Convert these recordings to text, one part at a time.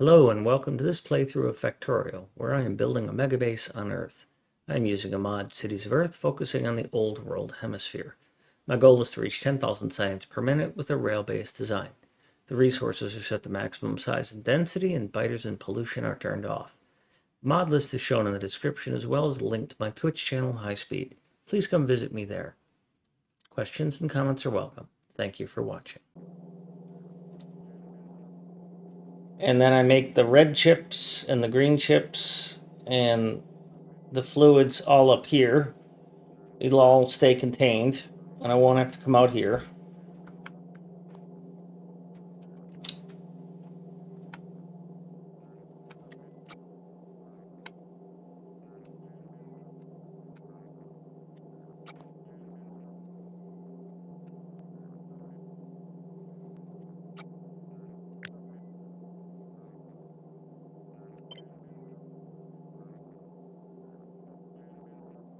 Hello and welcome to this playthrough of Factorio, where I am building a megabase on Earth. I am using a mod, Cities of Earth, focusing on the Old World Hemisphere. My goal is to reach 10,000 science per minute with a rail-based design. The resources are set to maximum size and density, and biters and pollution are turned off. The mod list is shown in the description, as well as a link to my Twitch channel, High Speed. Please come visit me there. Questions and comments are welcome. Thank you for watching. And then I make the red chips and the green chips and the fluids all up here. It'll all stay contained, and I won't have to come out here.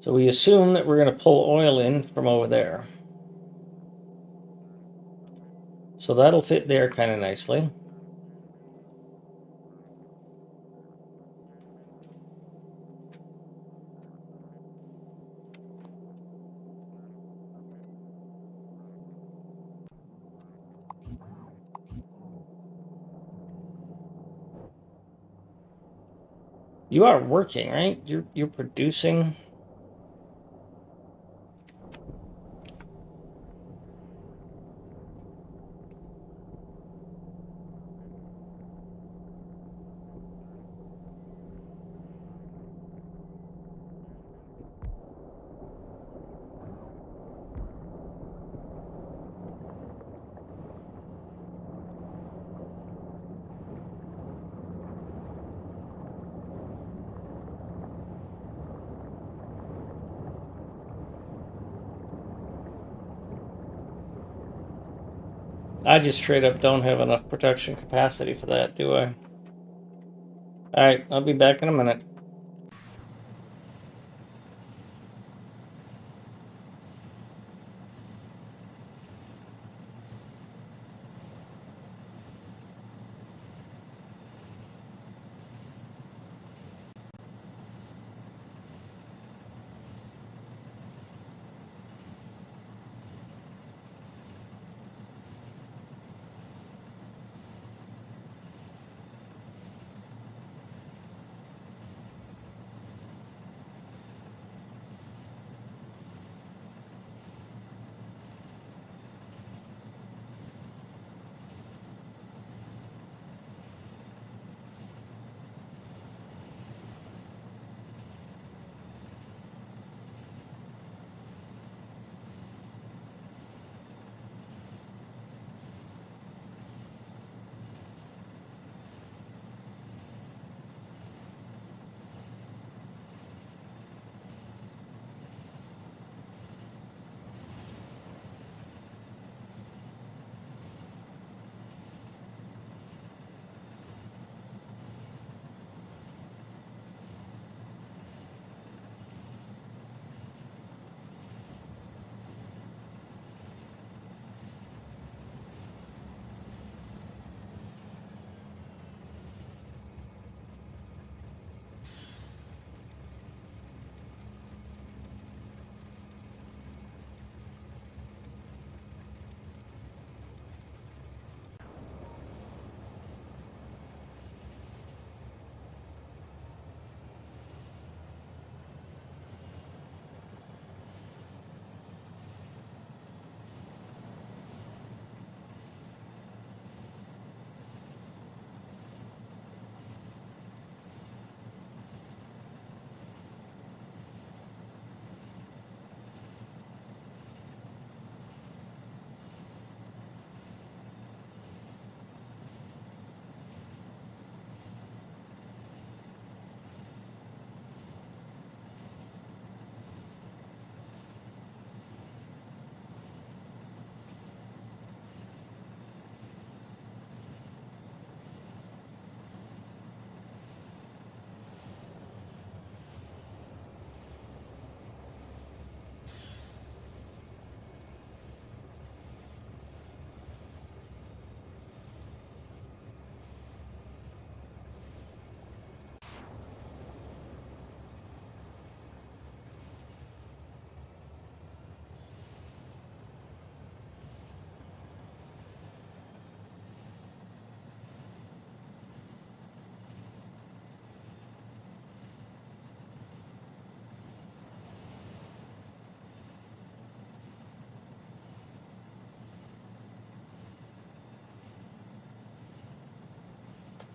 So we assume that we're going to pull oil in from over there. So that'll fit there kind of nicely. You are working, right? You're producing. I just straight up don't have enough production capacity for that, do I? Alright, I'll be back in a minute.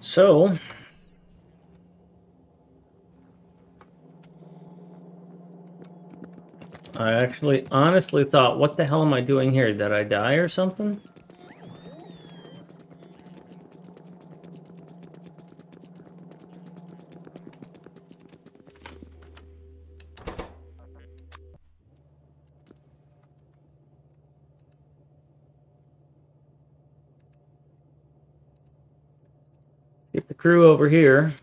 So, I actually honestly thought, what the hell am I doing here? Did I die or something? Get the crew over here.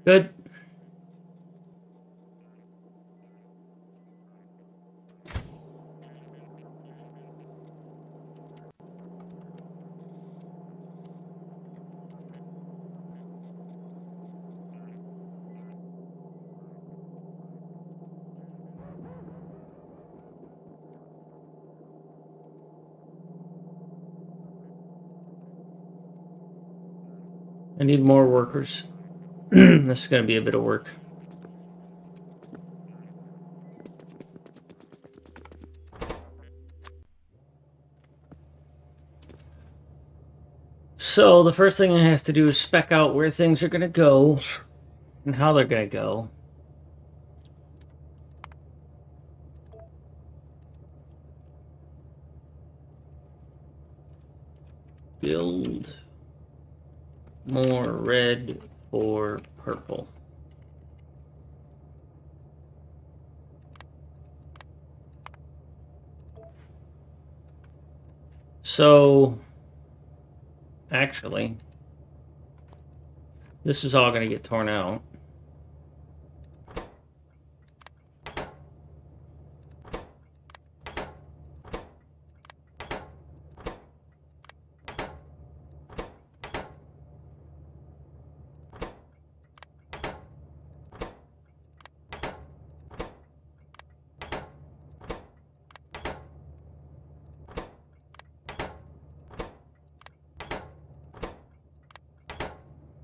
Good. I need more workers. This is going to be a bit of work. So the first thing I have to do is spec out where things are going to go and how they're going to go. Build more red for purple. So, actually, this is all going to get torn out.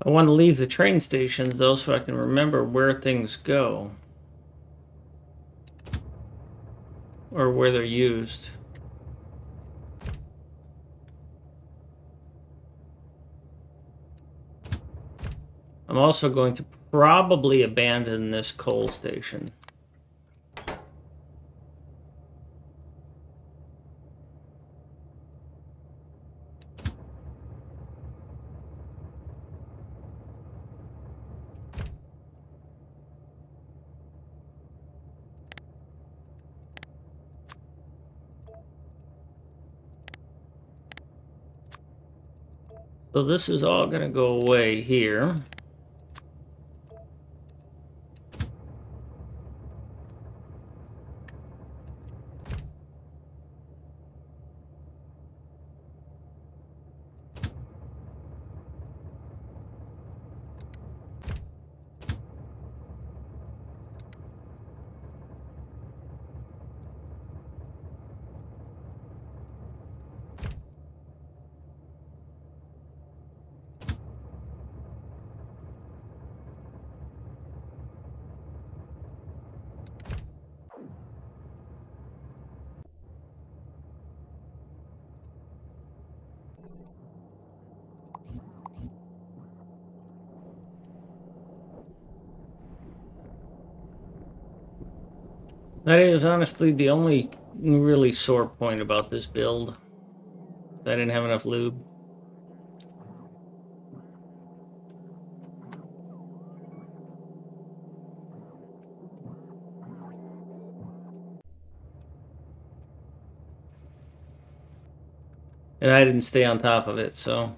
I want to leave the train stations, though, so I can remember where things go. Or where they're used. I'm also going to probably abandon this coal station. So this is all going to go away here. That is honestly the only really sore point about this build. I didn't have enough lube. And I didn't stay on top of it, so.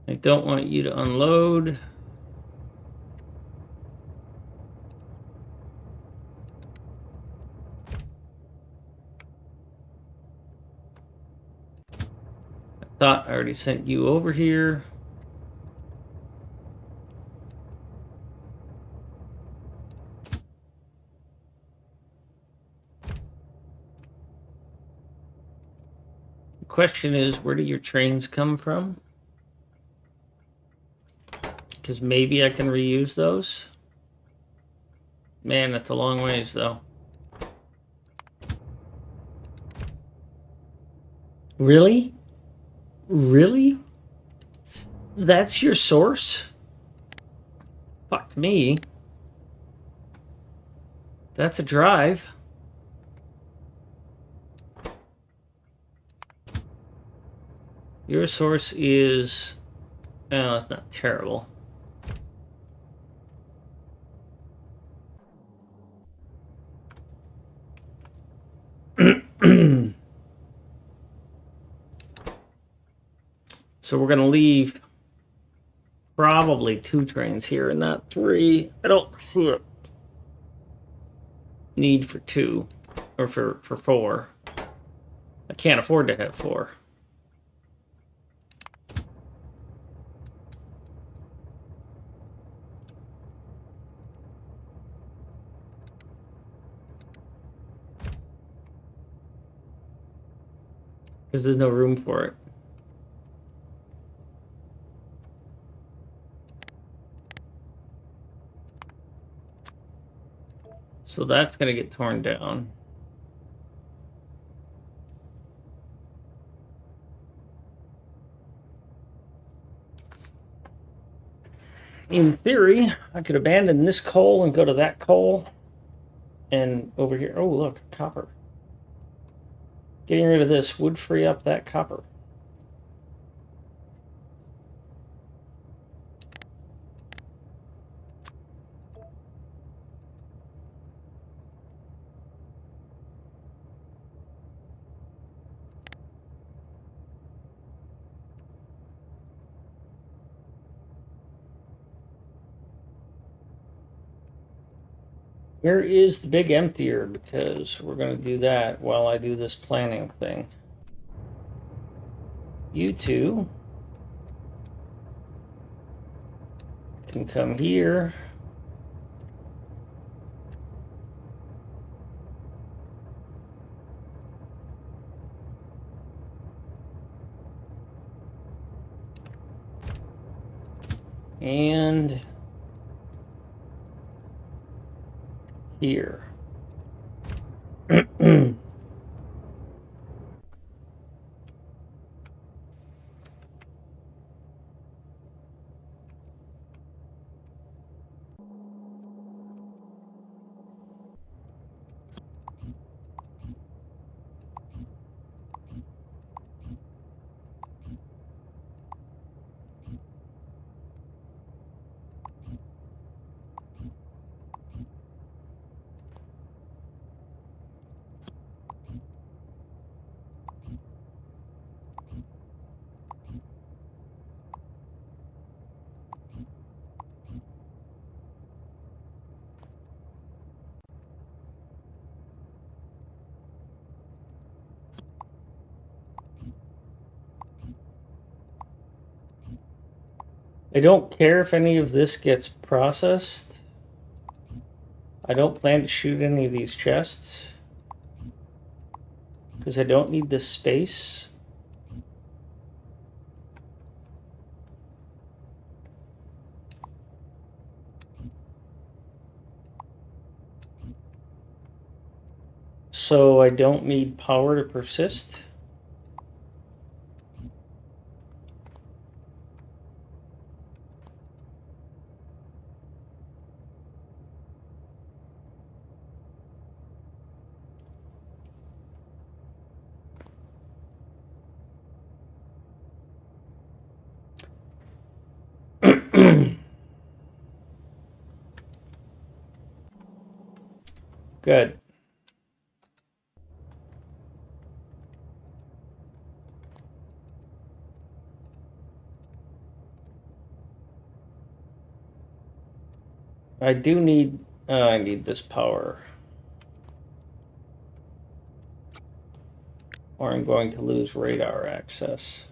I don't want you to unload. I thought I already sent you over here. The question is, where do your trains come from? Because maybe I can reuse those. Man, that's a long ways, though. Really? Really? That's your source? Fuck me. That's a drive. Your source is... Oh, that's not terrible. So we're going to leave probably 2 trains here and not 3. I don't see a need for 2 or for 4. I can't afford to have 4. Because there's no room for it. So that's going to get torn down. In theory, I could abandon this coal and go to that coal. And over here, oh look, copper. Getting rid of this would free up that copper. Where is the big emptier? Because we're going to do that while I do this planning thing. You two can come here. And here. I don't care if any of this gets processed. I don't plan to shoot any of these chests because I don't need this space. So I don't need power to persist. Good. I do need, I need this power. Or I'm going to lose radar access.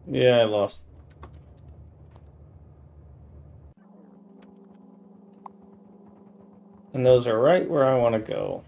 Yeah, I lost. And those are right where I want to go.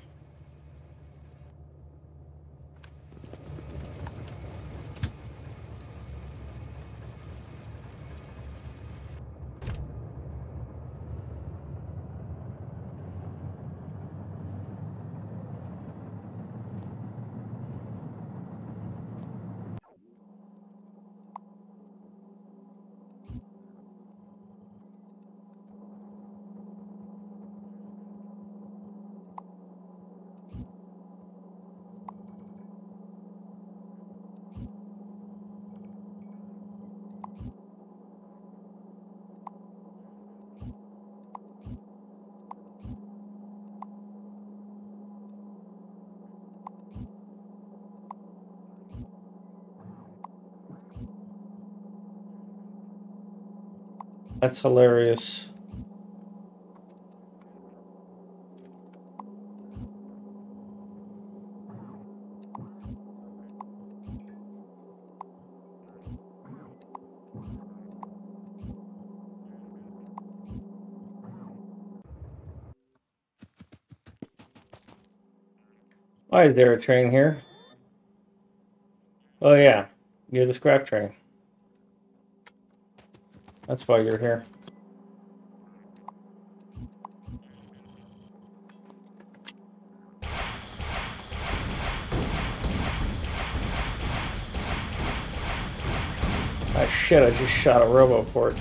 That's hilarious. Why is there a train here? Oh yeah, you're the scrap train. That's why you're here. Ah shit, I just shot a roboport.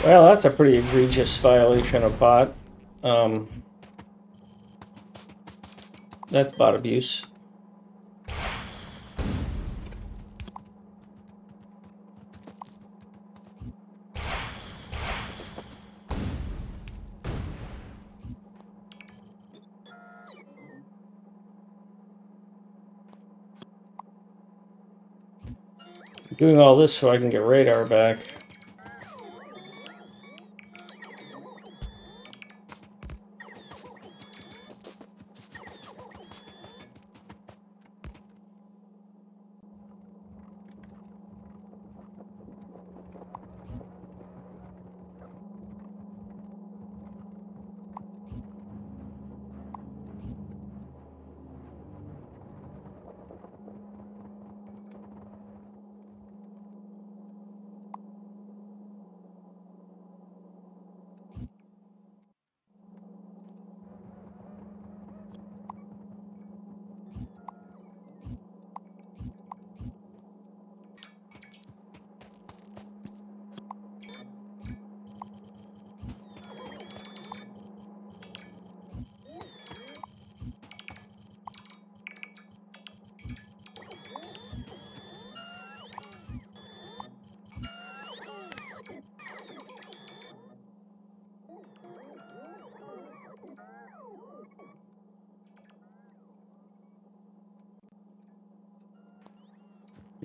Well, that's a pretty egregious violation of bot. That's bot abuse. Doing all this so I can get radar back.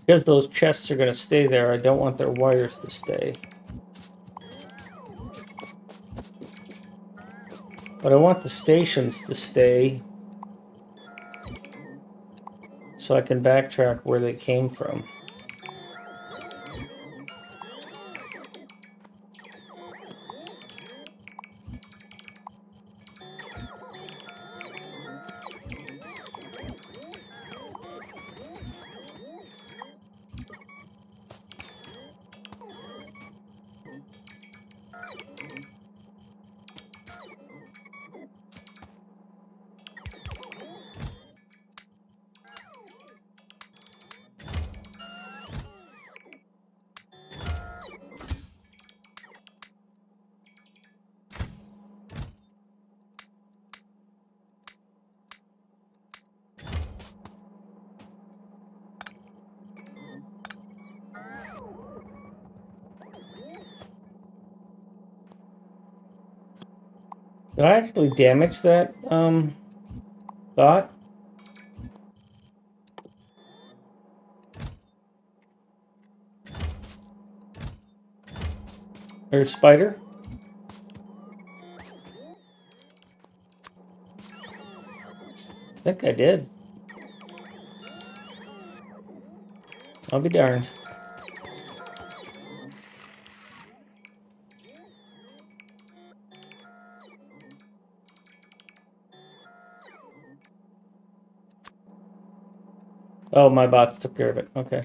Because those chests are going to stay there, I don't want their wires to stay. But I want the stations to stay so I can backtrack where they came from. Did I actually damage that thought? Or spider? I think I did. I'll be darned. Oh, my bots took care of it. Okay.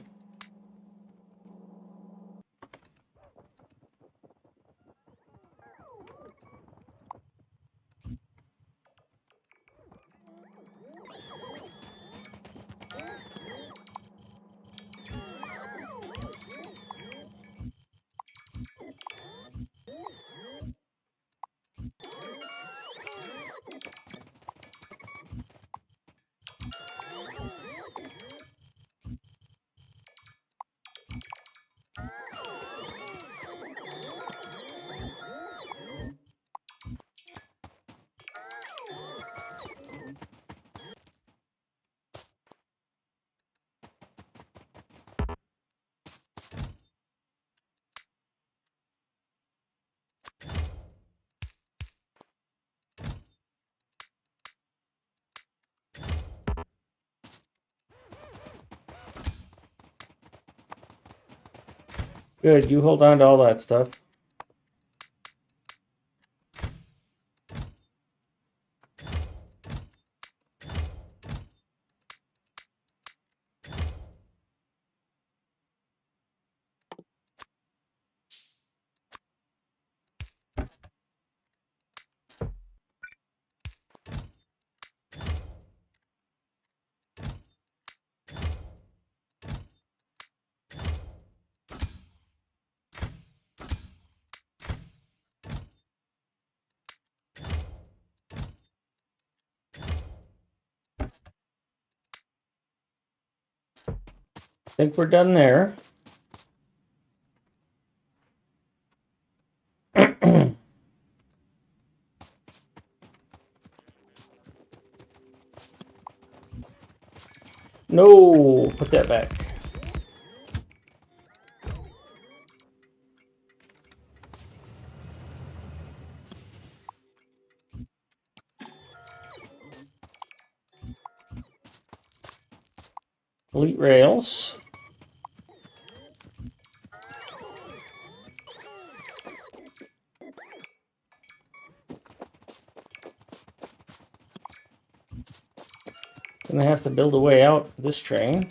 Good, you hold on to all that stuff. Think we're done there. No, put that back. Delete rails. And I have to build a way out this train.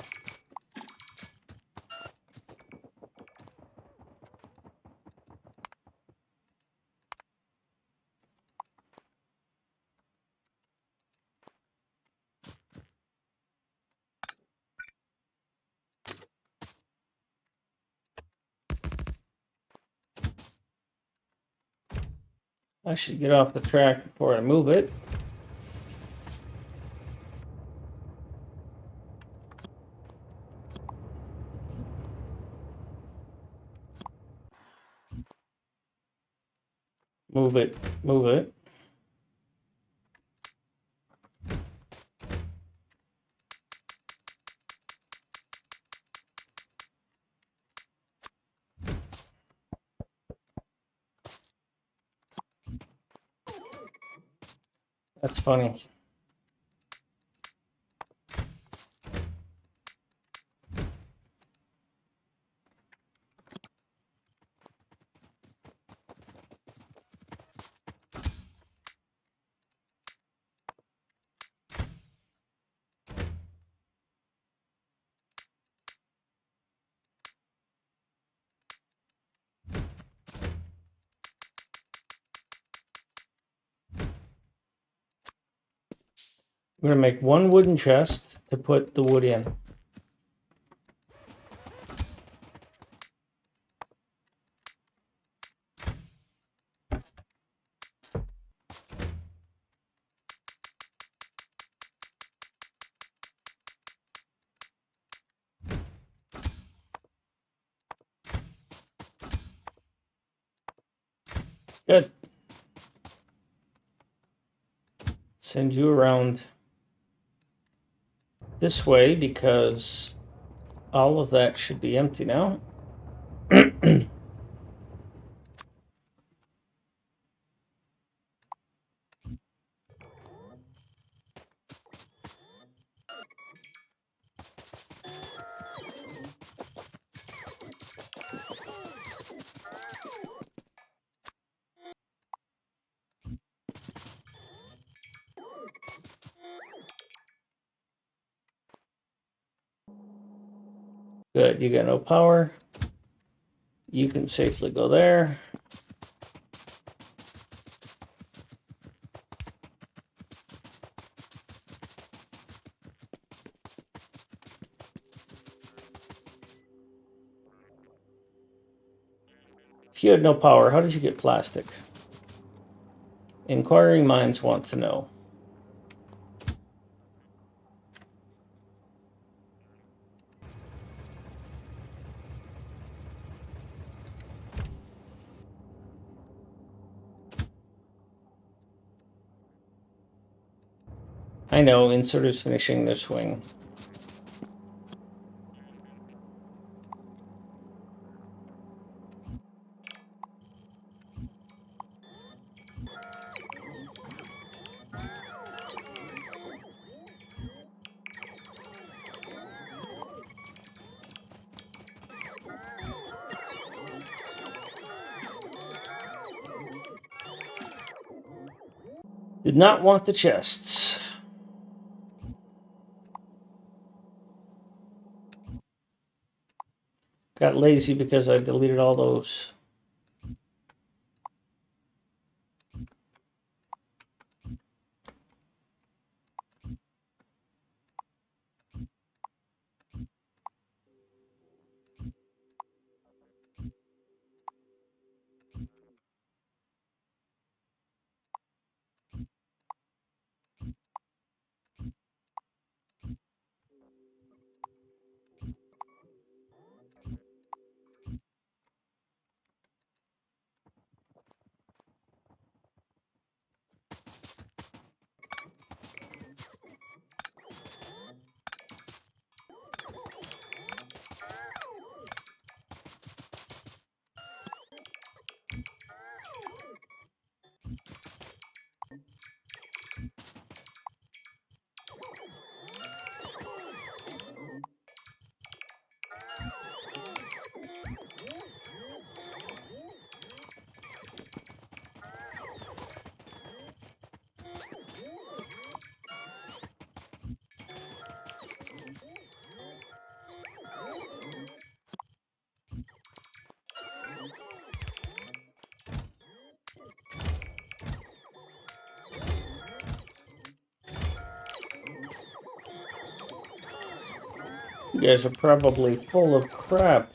I should get off the track before I move it. Move it, move it. That's funny. I'm going to make one wooden chest to put the wood in. Good. Send you around this way because all of that should be empty now. Good, you got no power. You can safely go there. If you had no power, how did you get plastic? Inquiring minds want to know. I know, inserters finishing their swing. Did not want the chests. Got lazy because I deleted all those. You guys are probably full of crap.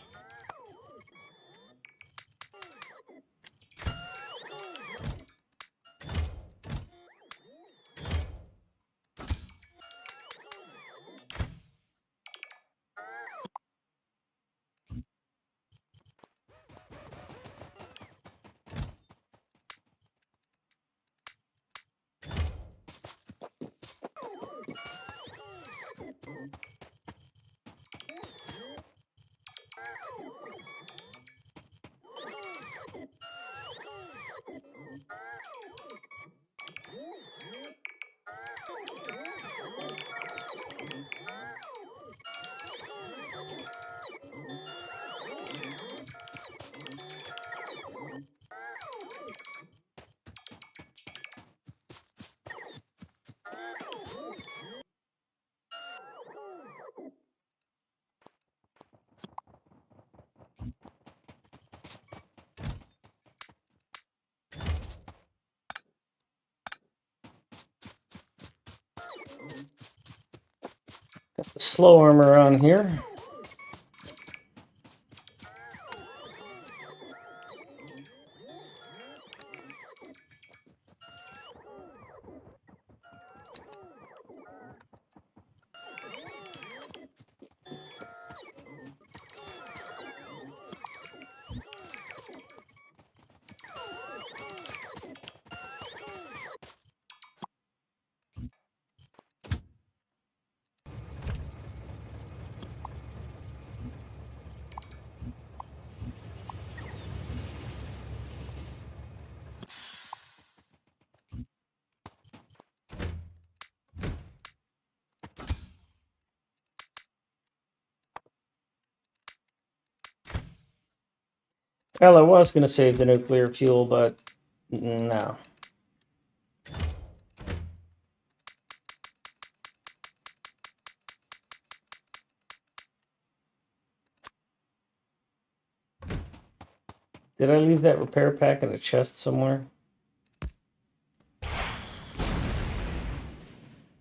Got the slow armor on here. Well, I was going to save the nuclear fuel, but no. Did I leave that repair pack in a chest somewhere?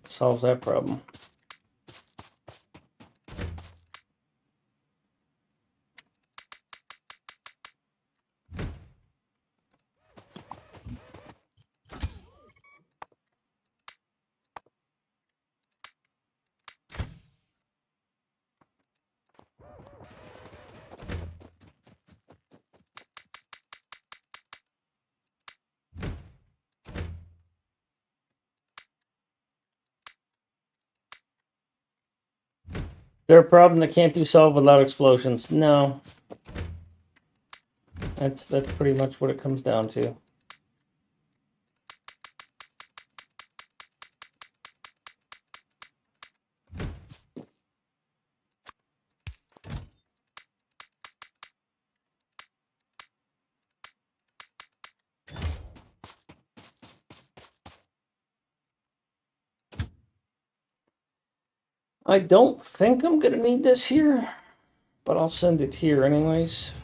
Solves that problem. Is there a problem that can't be solved without explosions? No. That's pretty much what it comes down to. I don't think I'm going to need this here, but I'll send it here anyways.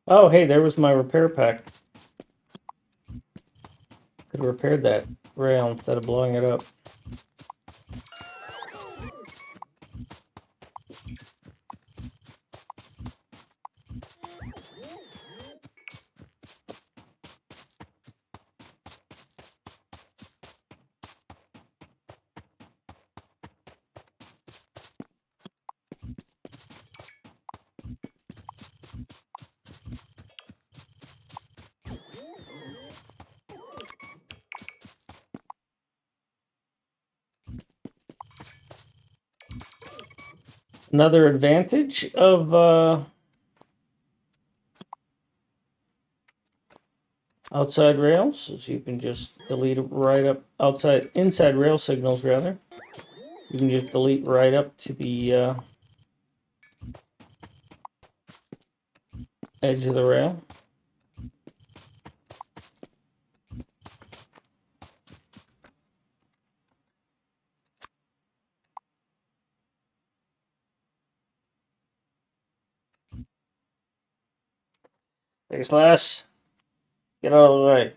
Oh, hey, there was my repair pack. Could have repaired that rail instead of blowing it up. Another advantage of outside rails is you can just delete it right up inside rail signals rather. You can just delete right up to the edge of the rail. Thanks, lass. Get out of the way.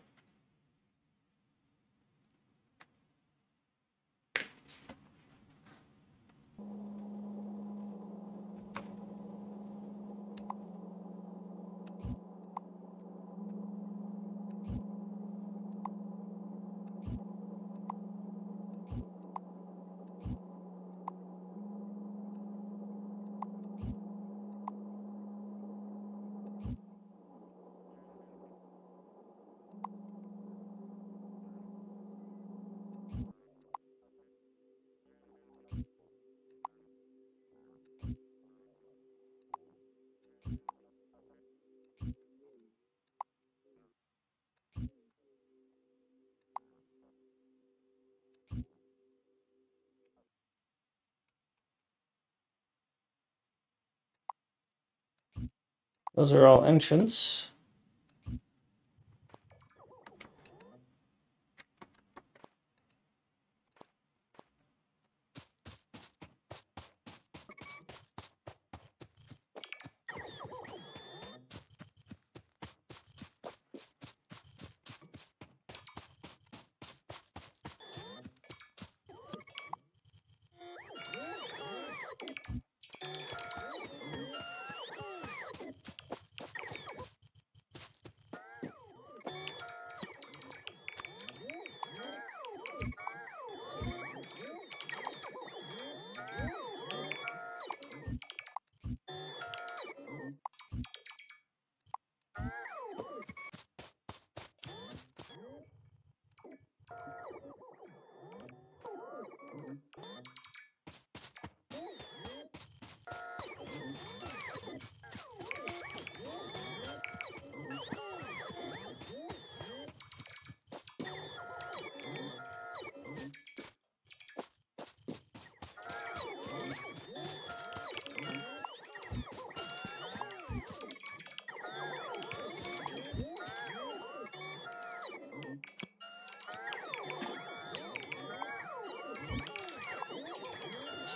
Those are all entrance.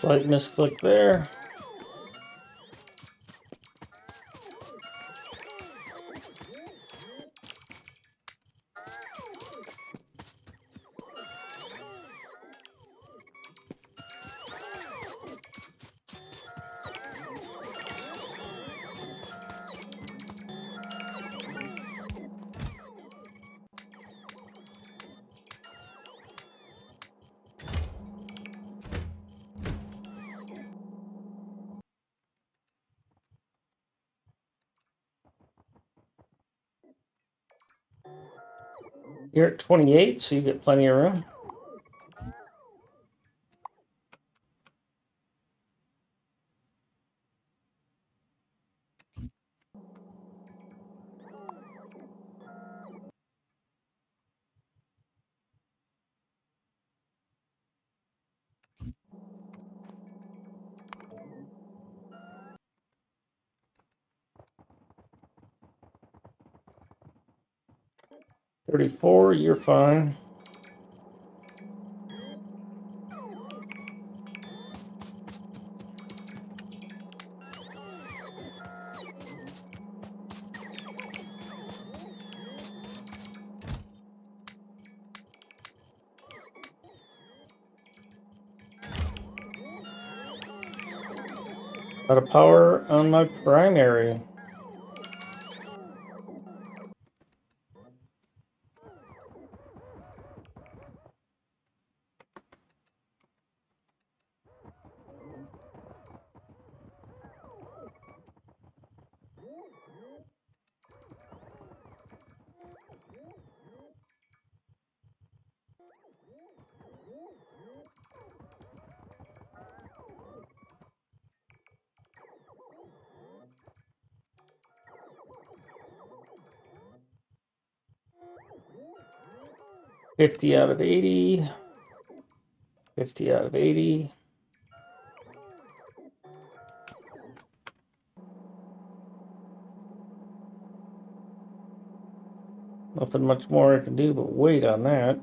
Slight misclick there. You're at 28, so you get plenty of room. $34, you're fine. Out of power on my primary. $50 out of 80. 50 out of 80. Nothing much more I can do but wait on that.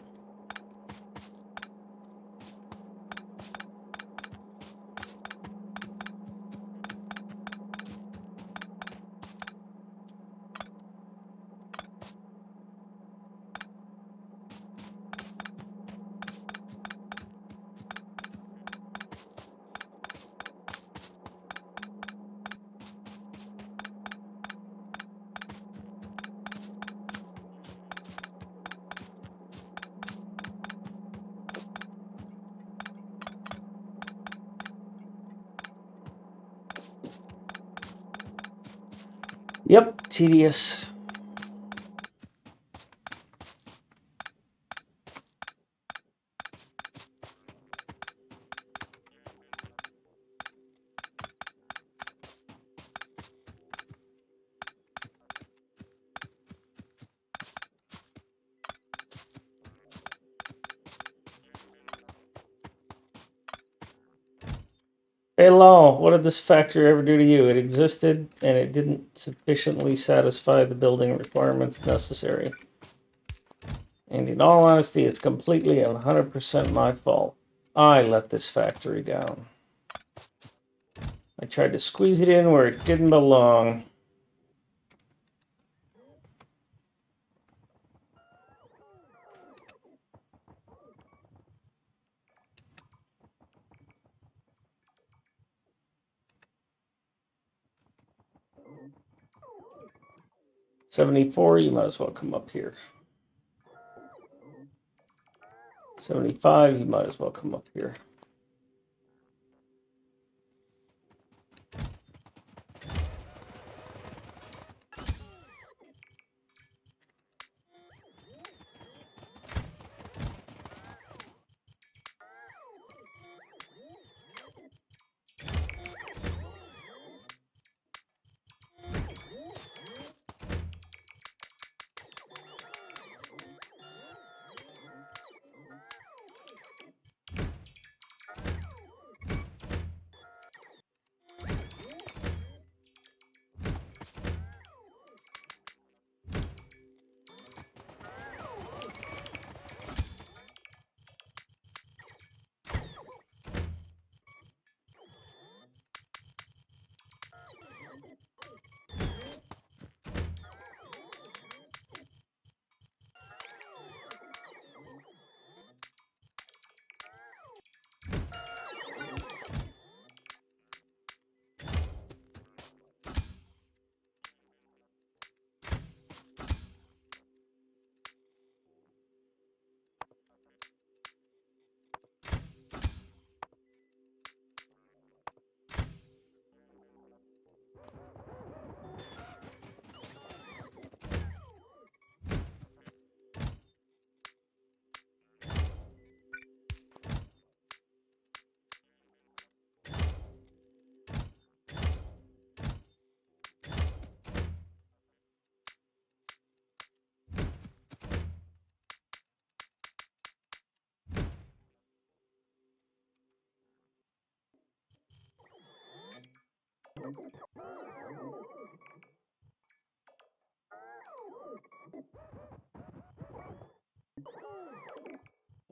Yep, tedious. Hey Law, what did this factory ever do to you? It existed and it didn't sufficiently satisfy the building requirements necessary. And in all honesty, it's completely and 100% my fault. I let this factory down. I tried to squeeze it in where it didn't belong. $74, you might as well come up here. $75, you might as well come up here.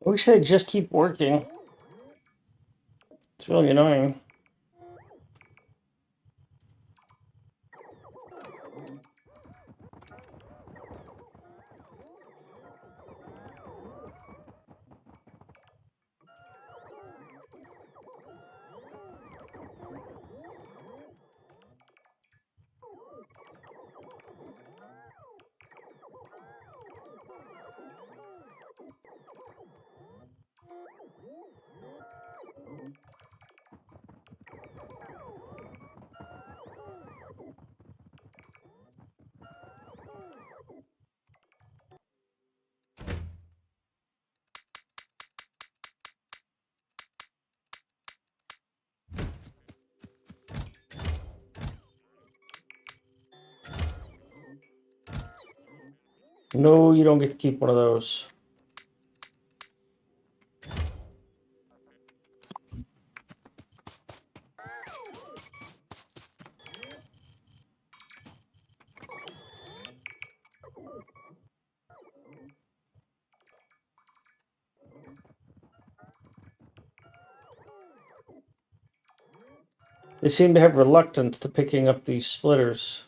I wish they'd just keep working. It's really annoying. No, you don't get to keep one of those. They seem to have reluctance to picking up these splitters.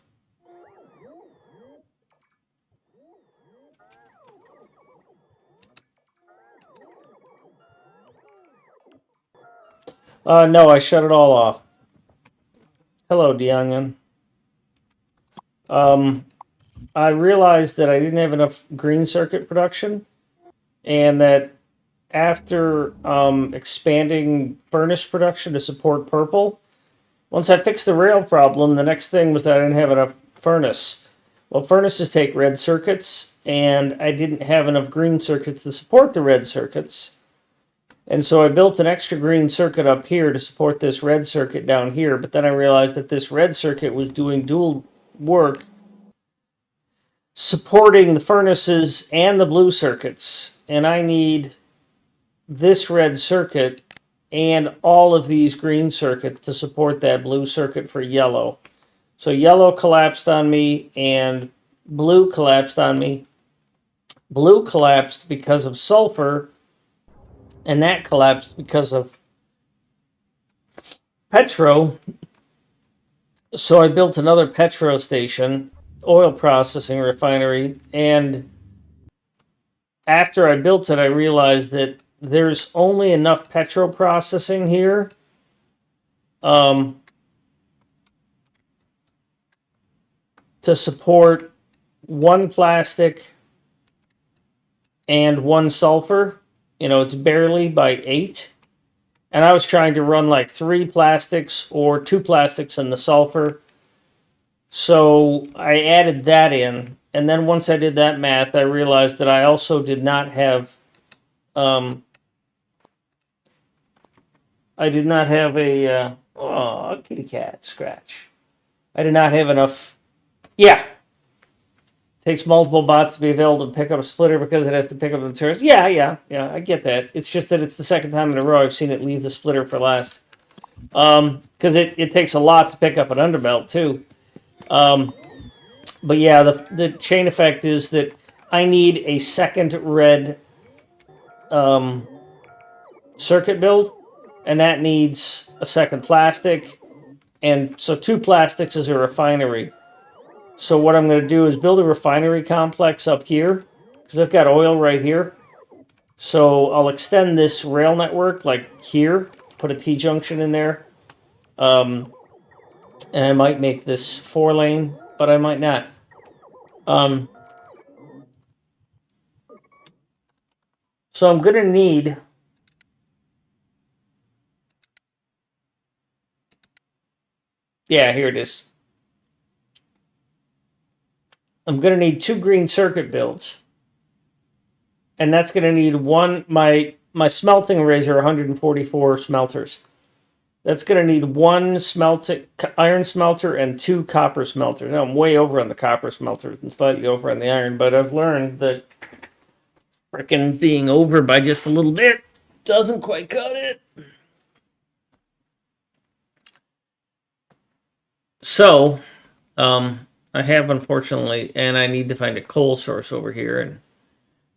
No, I shut it all off. Hello, DeOnion. I realized that I didn't have enough green circuit production, and that after expanding furnace production to support purple, once I fixed the rail problem, the next thing was that I didn't have enough furnace. Well, furnaces take red circuits, and I didn't have enough green circuits to support the red circuits. And so I built an extra green circuit up here to support this red circuit down here, but then I realized that this red circuit was doing dual work, supporting the furnaces and the blue circuits. And I need this red circuit and all of these green circuits to support that blue circuit for yellow. So yellow collapsed on me and blue collapsed on me. Blue collapsed because of sulfur, and that collapsed because of petro. So I built another petro station, oil processing refinery, and after I built it, I realized that there's only enough petro processing here to support one plastic and one sulfur. You know, it's barely by 8. And I was trying to run like 3 plastics or 2 plastics and the sulfur. So I added that in. And then once I did that math, I realized that I also did not have a kitty cat scratch. I did not have enough. Yeah. Takes multiple bots to be available to pick up a splitter because it has to pick up the turns. Yeah, I get that. It's just that it's the second time in a row I've seen it leave the splitter for last. Because it takes a lot to pick up an underbelt, too. But yeah, the chain effect is that I need a second red circuit build, and that needs a second plastic. And so 2 plastics is a refinery. So what I'm going to do is build a refinery complex up here, because I've got oil right here. So I'll extend this rail network like here, put a T-junction in there. And I might make this 4-lane, but I might not. So I'm going to need... Yeah, here it is. I'm going to need 2 green circuit builds. And that's going to need one... My smelting arrays are 144 smelters. That's going to need 1 iron smelter and 2 copper smelters. Now, I'm way over on the copper smelters and slightly over on the iron, but I've learned that frickin' being over by just a little bit doesn't quite cut it. So, I have, unfortunately, and I need to find a coal source over here, and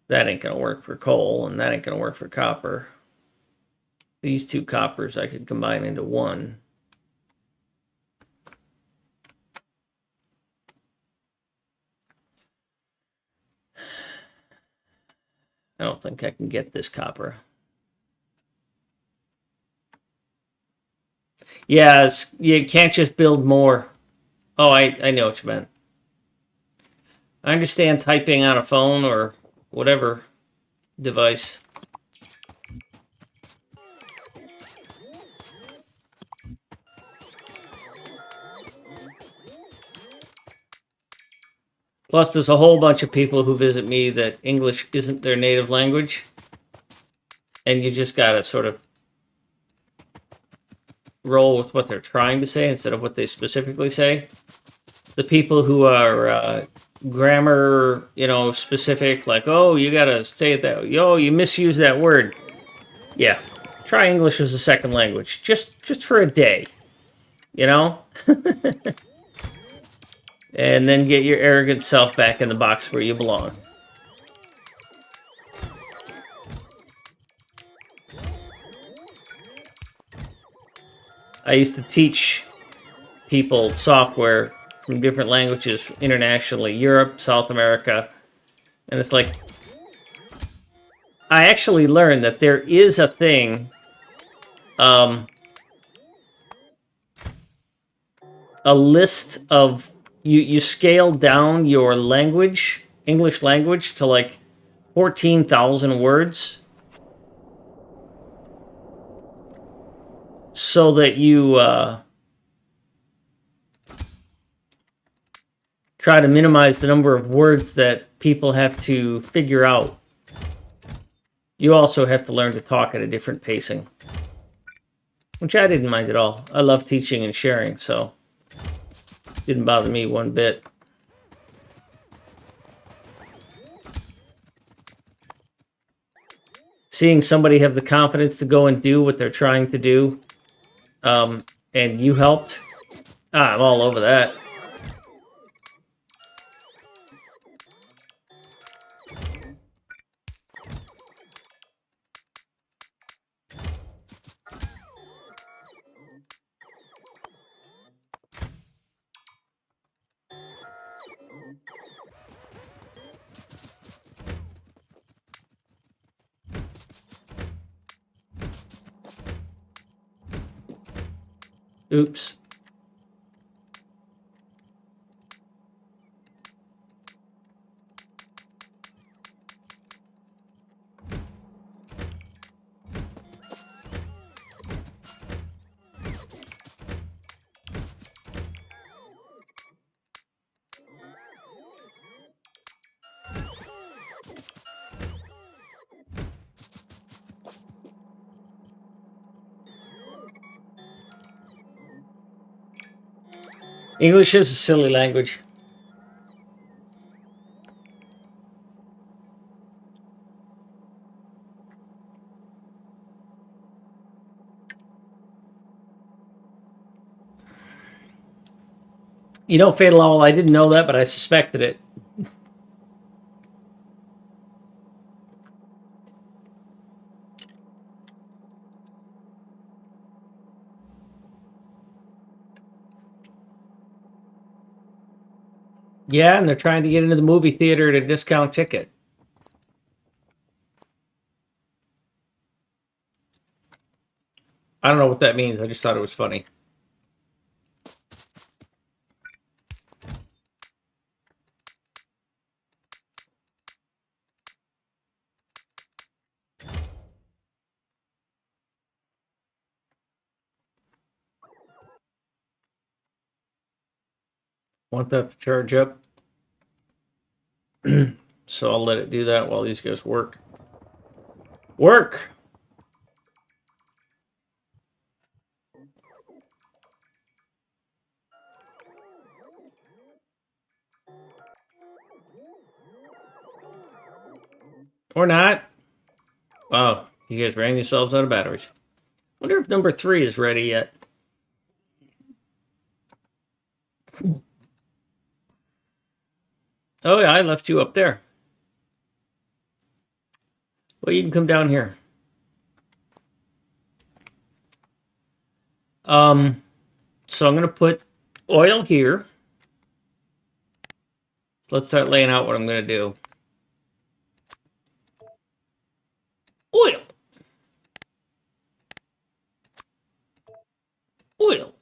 that ain't going to work for coal, and that ain't going to work for copper. These two coppers I could combine into one. I don't think I can get this copper. Yeah, you can't just build more. Oh, I know what you meant. I understand typing on a phone or whatever device. Plus, there's a whole bunch of people who visit me that English isn't their native language. And you just gotta sort of roll with what they're trying to say instead of what they specifically say. The people who are grammar, specific, like, oh, you gotta say it that way. Oh, you misuse that word. Yeah, try English as a second language, just for a day, and then get your arrogant self back in the box where you belong. I used to teach people software from different languages internationally, Europe, South America, and it's like, I actually learned that there is a thing, a list of, you scale down your language, English language, to like 14,000 words, so that you try to minimize the number of words that people have to figure out. You also have to learn to talk at a different pacing, which I didn't mind at all. I love teaching and sharing, so it didn't bother me one bit. Seeing somebody have the confidence to go and do what they're trying to do, and you helped, I'm all over that. Oops. English is a silly language. Fatal Owl, I didn't know that, but I suspected it. Yeah, and they're trying to get into the movie theater at a discount ticket. I don't know what that means. I just thought it was funny. Want that to charge up. So I'll let it do that while these guys work. Work! Or not. Wow, you guys ran yourselves out of batteries. Wonder if number 3 is ready yet. Oh, yeah, I left you up there. Well, you can come down here. So I'm going to put oil here. So let's start laying out what I'm going to do. Oil. Oil.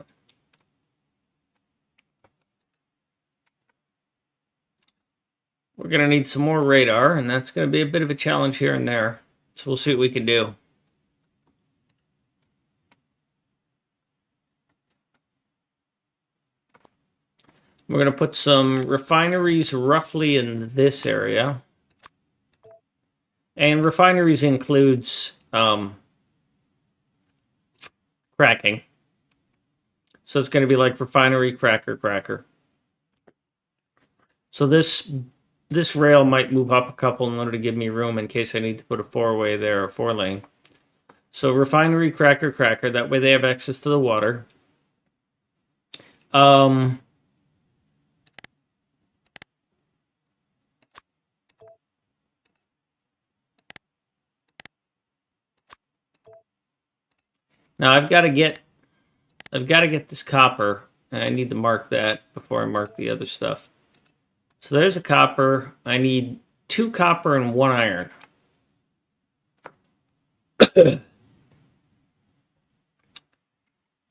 We're going to need some more radar, and that's going to be a bit of a challenge here and there. So we'll see what we can do. We're going to put some refineries roughly in this area. And refineries includes cracking. So it's going to be like refinery, cracker. So this rail might move up a couple in order to give me room in case I need to put a four-way there, a four-lane. So refinery, cracker. That way they have access to the water. Now I've got to get this copper, and I need to mark that before I mark the other stuff. So there's a copper. I need 2 copper and 1 iron.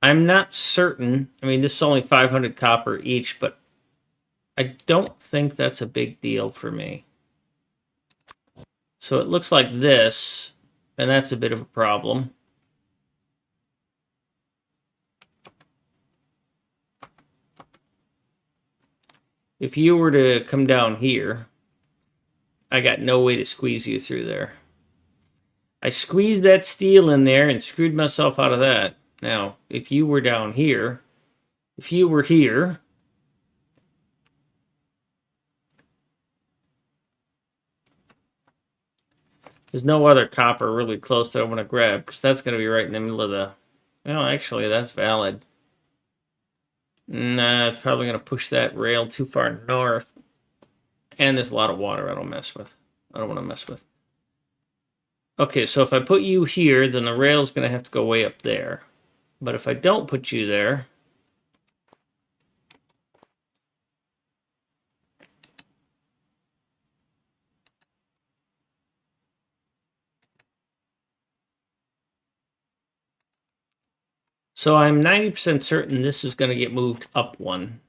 I'm not certain. I mean, this is only 500 copper each, but I don't think that's a big deal for me. So it looks like this, and that's a bit of a problem. If you were to come down here, I got no way to squeeze you through there. I squeezed that steel in there and screwed myself out of that. Now, if you were down here, if you were here, there's no other copper really close that I want to grab, because that's going to be right in the middle of the... Well, actually, that's valid. Nah, it's probably going to push that rail too far north. And there's a lot of water I don't want to mess with. Okay, so if I put you here, then the rail's going to have to go way up there. But if I don't put you there... So I'm 90% certain this is going to get moved up 1.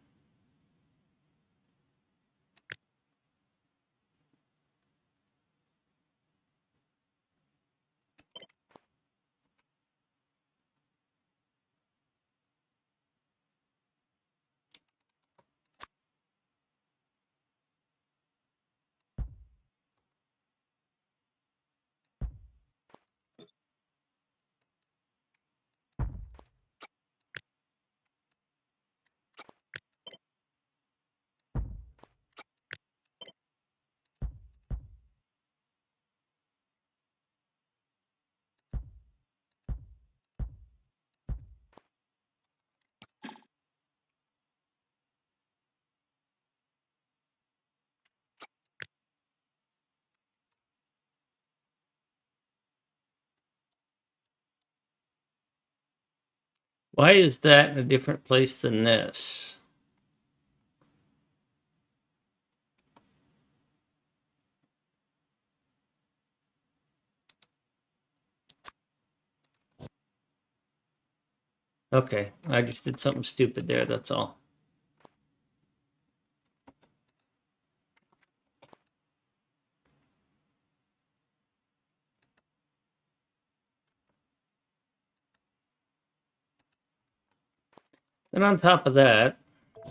Why is that in a different place than this? Okay, I just did something stupid there, that's all. Then on top of that,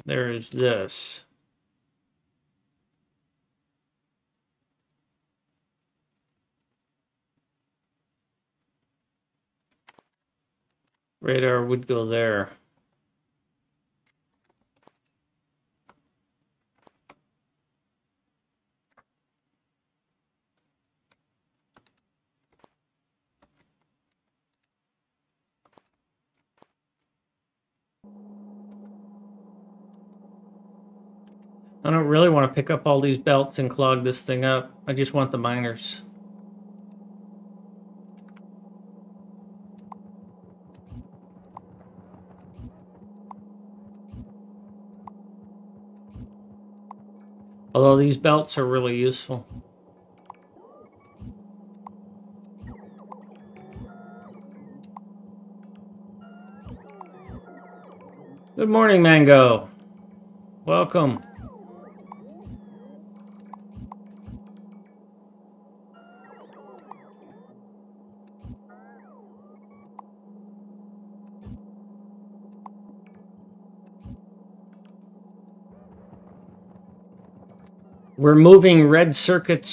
there is this. Radar would go there. I don't really want to pick up all these belts and clog this thing up. I just want the miners. Although these belts are really useful. Good morning, Mango. Welcome. We're moving red circuits